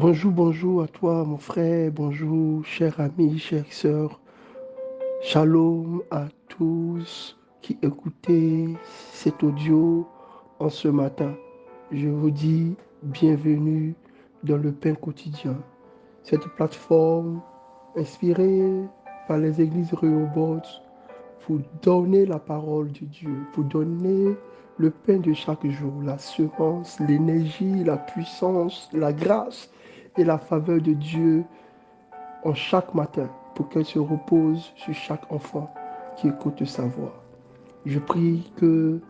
Bonjour, bonjour à toi, mon frère. Bonjour, chers amis, chères sœurs. Shalom à tous qui écoutez cet audio en ce matin. Je vous dis bienvenue dans le pain quotidien. Cette plateforme inspirée par les églises Rehoboth pour donner la parole de Dieu, pour donner le pain de chaque jour, la semence, l'énergie, la puissance, la grâce et la faveur de Dieu en chaque matin pour qu'elle se repose sur chaque enfant qui écoute sa voix. Je prie que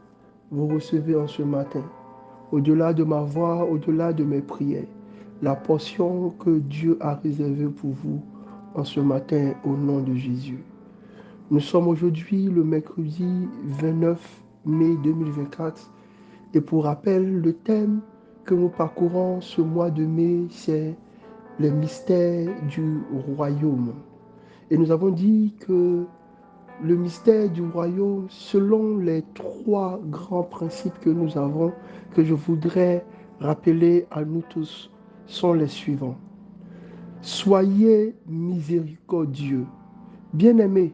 vous recevez en ce matin, au-delà de ma voix, au-delà de mes prières, la portion que Dieu a réservée pour vous en ce matin au nom de Jésus. Nous sommes aujourd'hui le mercredi 29 mai 2024 et pour rappel, le thème que nous parcourons ce mois de mai, c'est les mystères du royaume. Et nous avons dit que le mystère du royaume, selon les trois grands principes que nous avons, que je voudrais rappeler à nous tous, sont les suivants. Soyez miséricordieux. Bien-aimés,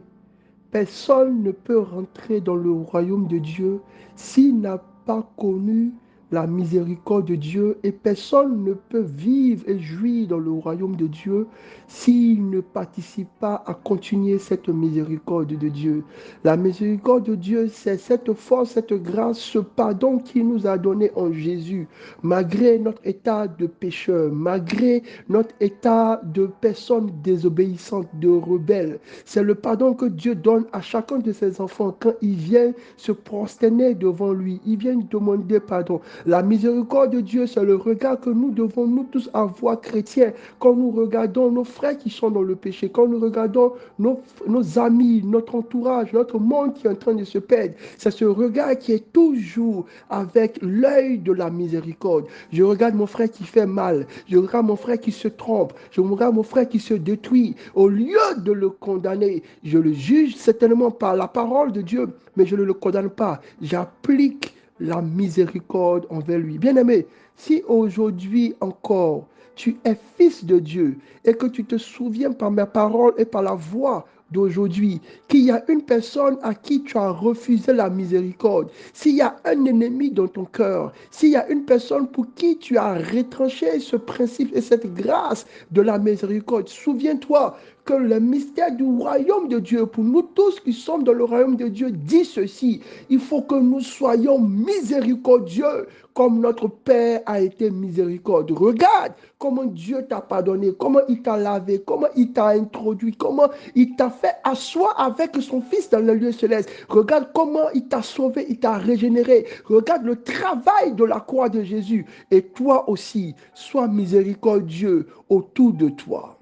personne ne peut rentrer dans le royaume de Dieu s'il n'a pas connu la miséricorde de Dieu et personne ne peut vivre et jouir dans le royaume de Dieu s'il ne participe pas à continuer cette miséricorde de Dieu. La miséricorde de Dieu, c'est cette force, cette grâce, ce pardon qu'il nous a donné en Jésus, malgré notre état de pécheur, malgré notre état de personne désobéissante, de rebelle. C'est le pardon que Dieu donne à chacun de ses enfants quand ils viennent se prosterner devant lui. Ils viennent demander pardon. La miséricorde de Dieu, c'est le regard que nous devons nous tous avoir chrétiens quand nous regardons nos frères qui sont dans le péché, quand nous regardons nos amis, notre entourage, notre monde qui est en train de se perdre. C'est ce regard qui est toujours avec l'œil de la miséricorde. Je regarde mon frère qui fait mal, je regarde mon frère qui se trompe, je regarde mon frère qui se détruit. Au lieu de le condamner, je le juge certainement par la parole de Dieu, mais je ne le condamne pas. J'applique la miséricorde envers lui. Bien-aimé, si aujourd'hui encore tu es fils de Dieu et que tu te souviens par mes paroles et par la voix d'aujourd'hui qu'il y a une personne à qui tu as refusé la miséricorde, s'il y a un ennemi dans ton cœur, s'il y a une personne pour qui tu as retranché ce principe et cette grâce de la miséricorde, souviens-toi que le mystère du royaume de Dieu, pour nous tous qui sommes dans le royaume de Dieu, dit ceci: il faut que nous soyons miséricordieux comme notre Père a été miséricordieux. Regarde comment Dieu t'a pardonné, comment il t'a lavé, comment il t'a introduit, comment il t'a fait asseoir avec son Fils dans le lieu céleste. Regarde comment il t'a sauvé, il t'a régénéré. Regarde le travail de la croix de Jésus. Et toi aussi, sois miséricordieux autour de toi.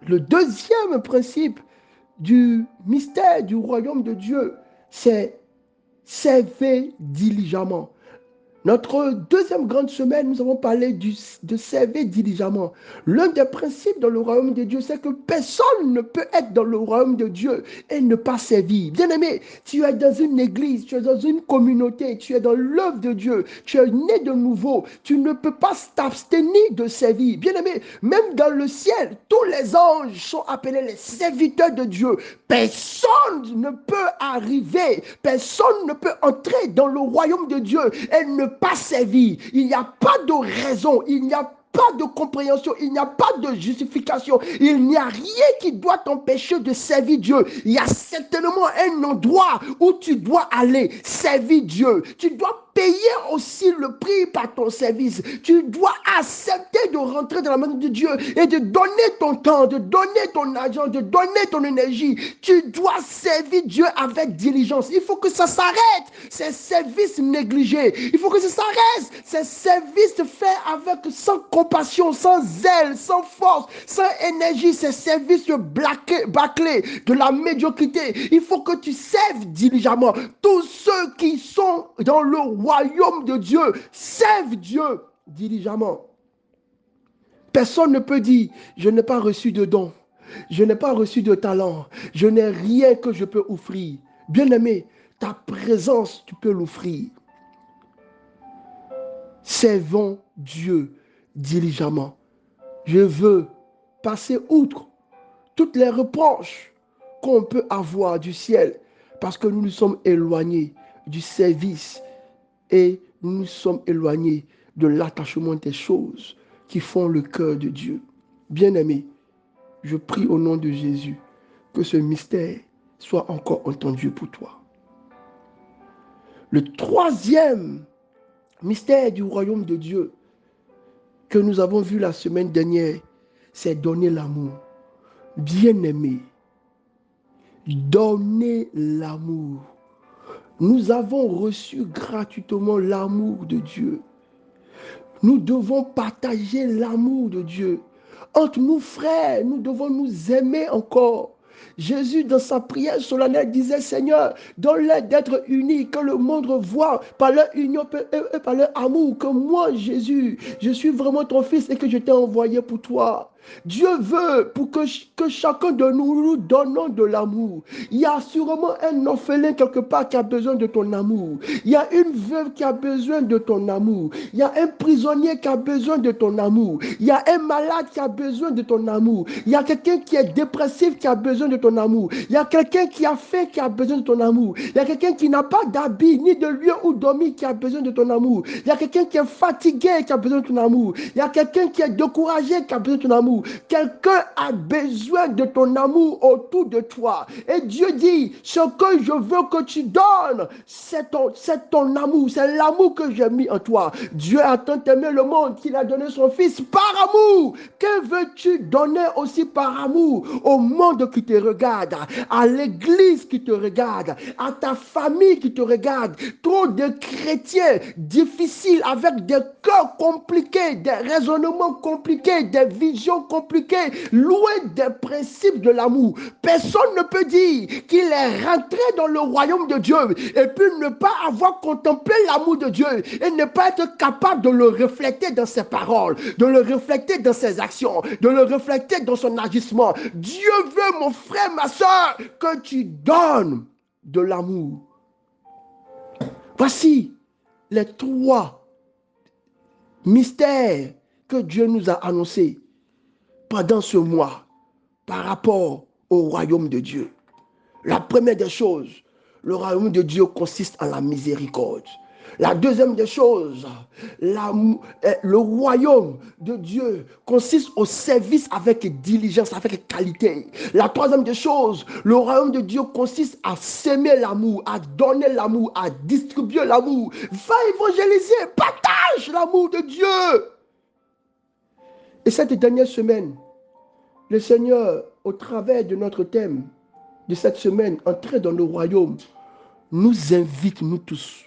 Le deuxième principe du mystère du royaume de Dieu, c'est servir diligemment. Notre deuxième grande semaine, nous avons parlé de servir diligemment. L'un des principes dans le royaume de Dieu, c'est que personne ne peut être dans le royaume de Dieu et ne pas servir. Bien-aimé, tu es dans une église, tu es dans une communauté, tu es dans l'œuvre de Dieu, tu es né de nouveau, tu ne peux pas t'abstenir de servir. Bien-aimé, même dans le ciel, tous les anges sont appelés les serviteurs de Dieu. Personne ne peut arriver, personne ne peut entrer dans le royaume de Dieu et ne pas servir. Il n'y a pas de raison, il n'y a pas de compréhension, il n'y a pas de justification, il n'y a rien qui doit t'empêcher de servir Dieu. Il y a certainement un endroit où tu dois aller servir Dieu. Tu dois payer aussi le prix par ton service. Tu dois accepter de rentrer dans la main de Dieu et de donner ton temps, de donner ton argent, de donner ton énergie. Tu dois servir Dieu avec diligence. Il faut que ça s'arrête, ces services négligés. Il faut que ça s'arrête, ces services faits avec sans compassion, sans zèle, sans force, sans énergie, ces services bâclés de la médiocrité. Il faut que tu serves diligemment. Tous ceux qui sont dans le royaume de Dieu servent Dieu diligemment. Personne ne peut dire: je n'ai pas reçu de don, je n'ai pas reçu de talent, je n'ai rien que je peux offrir. Bien-aimé, ta présence, tu peux l'offrir. Servons Dieu diligemment. Je veux passer outre toutes les reproches qu'on peut avoir du ciel parce que nous nous sommes éloignés du service et nous nous sommes éloignés de l'attachement des choses qui font le cœur de Dieu. Bien-aimé, je prie au nom de Jésus que ce mystère soit encore entendu pour toi. Le troisième mystère du royaume de Dieu que nous avons vu la semaine dernière, c'est donner l'amour. Bien-aimé, donner l'amour. Nous avons reçu gratuitement l'amour de Dieu. Nous devons partager l'amour de Dieu. Entre nous, frères, nous devons nous aimer encore. Jésus, dans sa prière solennelle, disait, Seigneur, donne-leur d'être unis, que le monde voit par leur union et par leur amour, que moi, Jésus, je suis vraiment ton fils et que je t'ai envoyé pour toi. Dieu veut pour que chacun de nous donnons de l'amour. Il y a sûrement un orphelin quelque part qui a besoin de ton amour. Il y a une veuve qui a besoin de ton amour. Il y a un prisonnier qui a besoin de ton amour. Il y a un malade qui a besoin de ton amour. Il y a quelqu'un qui est dépressif qui a besoin de ton amour. Il y a quelqu'un qui a faim qui a besoin de ton amour. Il y a quelqu'un qui n'a pas d'habit ni de lieu où dormir qui a besoin de ton amour. Il y a quelqu'un qui est fatigué qui a besoin de ton amour. Il y a quelqu'un qui est découragé qui a besoin de ton amour. Quelqu'un a besoin de ton amour autour de toi. Et Dieu dit, ce que je veux que tu donnes, c'est ton amour. C'est l'amour que j'ai mis en toi. Dieu a tant aimé le monde qu'il a donné son fils par amour. Que veux-tu donner aussi par amour au monde qui te regarde, à l'église qui te regarde, à ta famille qui te regarde? Trop de chrétiens difficiles avec des cœurs compliqués, des raisonnements compliqués, des visions compliquées, loin des principes de l'amour. Personne ne peut dire qu'il est rentré dans le royaume de Dieu et puis ne pas avoir contemplé l'amour de Dieu et ne pas être capable de le refléter dans ses paroles, de le refléter dans ses actions, de le refléter dans son agissement. Dieu veut, mon frère, ma soeur, que tu donnes de l'amour. Voici les trois mystères que Dieu nous a annoncés pendant ce mois par rapport au royaume de Dieu. La première des choses, le royaume de Dieu consiste en la miséricorde. La deuxième des choses, le royaume de Dieu consiste au service avec diligence, avec qualité. La troisième des choses, le royaume de Dieu consiste à s'aimer l'amour, à donner l'amour, à distribuer l'amour. Va évangéliser, partage l'amour de Dieu. Et cette dernière semaine, le Seigneur, au travers de notre thème de cette semaine, entrer dans le royaume, nous invite, nous tous,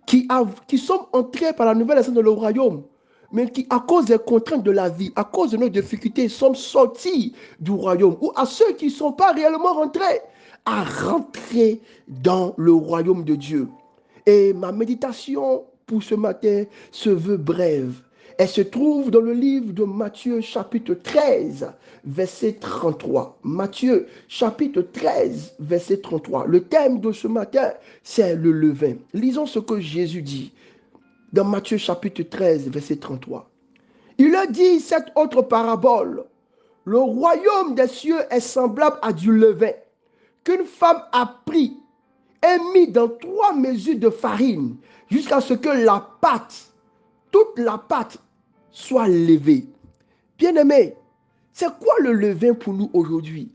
qui sommes entrés par la nouvelle naissance dans le royaume, mais qui, à cause des contraintes de la vie, à cause de nos difficultés, sommes sortis du royaume, ou à ceux qui ne sont pas réellement rentrés, à rentrer dans le royaume de Dieu. Et ma méditation pour ce matin se veut brève. Elle se trouve dans le livre de Matthieu chapitre 13, verset 33. Matthieu chapitre 13, verset 33. Le thème de ce matin, c'est le levain. Lisons ce que Jésus dit dans Matthieu chapitre 13, verset 33. Il a dit cette autre parabole. Le royaume des cieux est semblable à du levain qu'une femme a pris et mis dans 3 mesures de farine jusqu'à ce que la pâte, toute la pâte, soit levée. Bien-aimés, c'est quoi le levain pour nous aujourd'hui?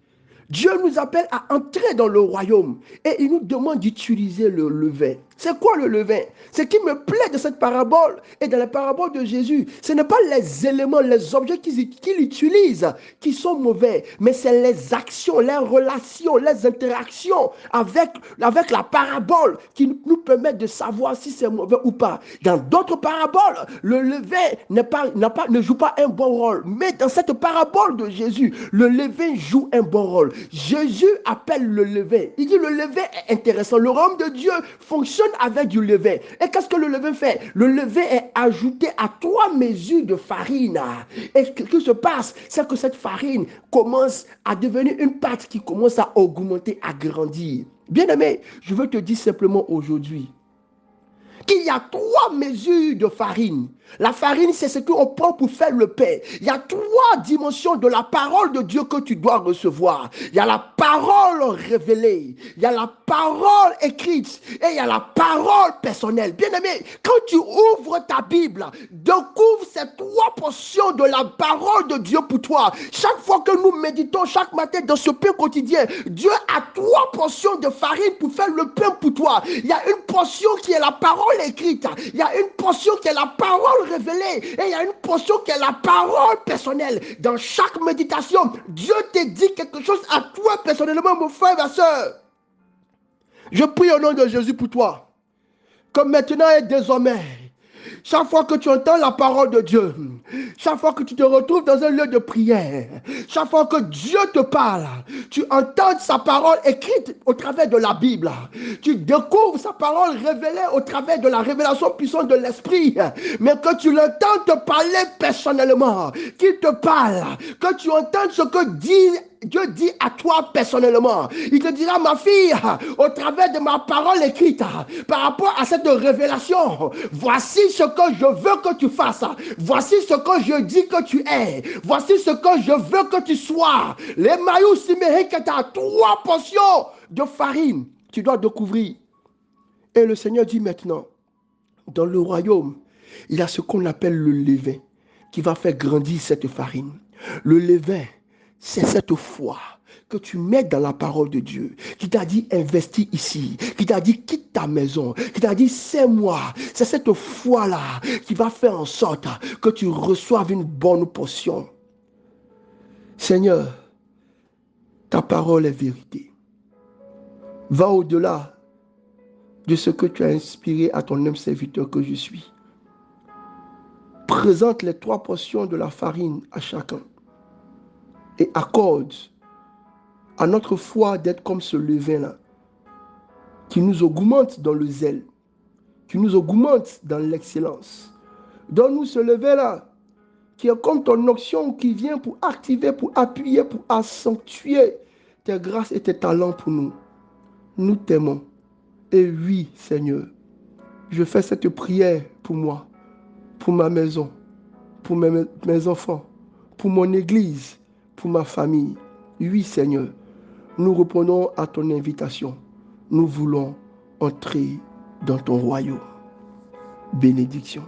Dieu nous appelle à entrer dans le royaume et il nous demande d'utiliser le levain. C'est quoi le levain? Ce qui me plaît de cette parabole et de la parabole de Jésus, ce n'est pas les éléments, les objets qu'il utilise qui sont mauvais, mais c'est les actions, les relations, les interactions avec la parabole qui nous permettent de savoir si c'est mauvais ou pas. Dans d'autres paraboles, le levain ne joue pas un bon rôle, mais dans cette parabole de Jésus, le levain joue un bon rôle. Jésus appelle le levain. Il dit le levain est intéressant. Le royaume de Dieu fonctionne avec du levain. Et qu'est-ce que le levain fait? Le levain est ajouté à 3 mesures de farine. Et ce qui se passe, c'est que cette farine commence à devenir une pâte qui commence à augmenter, à grandir. Bien-aimé, je veux te dire simplement aujourd'hui qu'il y a 3 mesures de farine La farine, c'est ce qu'on prend pour faire le pain. Il y a trois dimensions de la parole de Dieu que tu dois recevoir. Il y a la parole révélée, il y a la parole écrite et il y a la parole personnelle. Bien-aimé, quand tu ouvres ta Bible, découvre ces trois portions de la parole de Dieu pour toi. Chaque fois que nous méditons chaque matin dans ce pain quotidien, Dieu a trois portions de farine pour faire le pain pour toi. Il y a une portion qui est la parole écrite, il y a une portion qui est la parole révélée et il y a une portion qui est la parole personnelle. Dans chaque méditation, Dieu te dit quelque chose à toi personnellement, mon frère, ma soeur. Je prie au nom de Jésus pour toi, comme maintenant et désormais. Chaque fois que tu entends la parole de Dieu, chaque fois que tu te retrouves dans un lieu de prière, chaque fois que Dieu te parle, tu entends sa parole écrite au travers de la Bible. Tu découvres sa parole révélée au travers de la révélation puissante de l'Esprit. Mais que tu l'entends te parler personnellement, qu'il te parle, que tu entends ce que Dieu dit à toi personnellement. Il te dira, ma fille, au travers de ma parole écrite, par rapport à cette révélation, voici ce que je veux que tu fasses. Voici ce que je dis que tu es. Voici ce que je veux que tu sois. Les maillots simériques, tu as trois portions de farine. Tu dois découvrir. Et le Seigneur dit maintenant, dans le royaume, il y a ce qu'on appelle le levain qui va faire grandir cette farine. Le levain, c'est cette foi que tu mets dans la parole de Dieu, qui t'a dit investis ici, qui t'a dit quitte ta maison, qui t'a dit c'est moi. C'est cette foi-là qui va faire en sorte que tu reçoives une bonne portion. Seigneur, ta parole est vérité. Va au-delà de ce que tu as inspiré à ton homme serviteur que je suis. Présente les trois portions de la farine à chacun et accorde à notre foi d'être comme ce levain-là, qui nous augmente dans le zèle, qui nous augmente dans l'excellence. Donne-nous ce levain-là, qui est comme ton onction qui vient pour activer, pour appuyer, pour accentuer tes grâces et tes talents pour nous. Nous t'aimons. Et oui, Seigneur, je fais cette prière pour moi, pour ma maison, pour mes enfants, pour mon église, pour ma famille. Oui, Seigneur, nous répondons à ton invitation. Nous voulons entrer dans ton royaume. Bénédiction.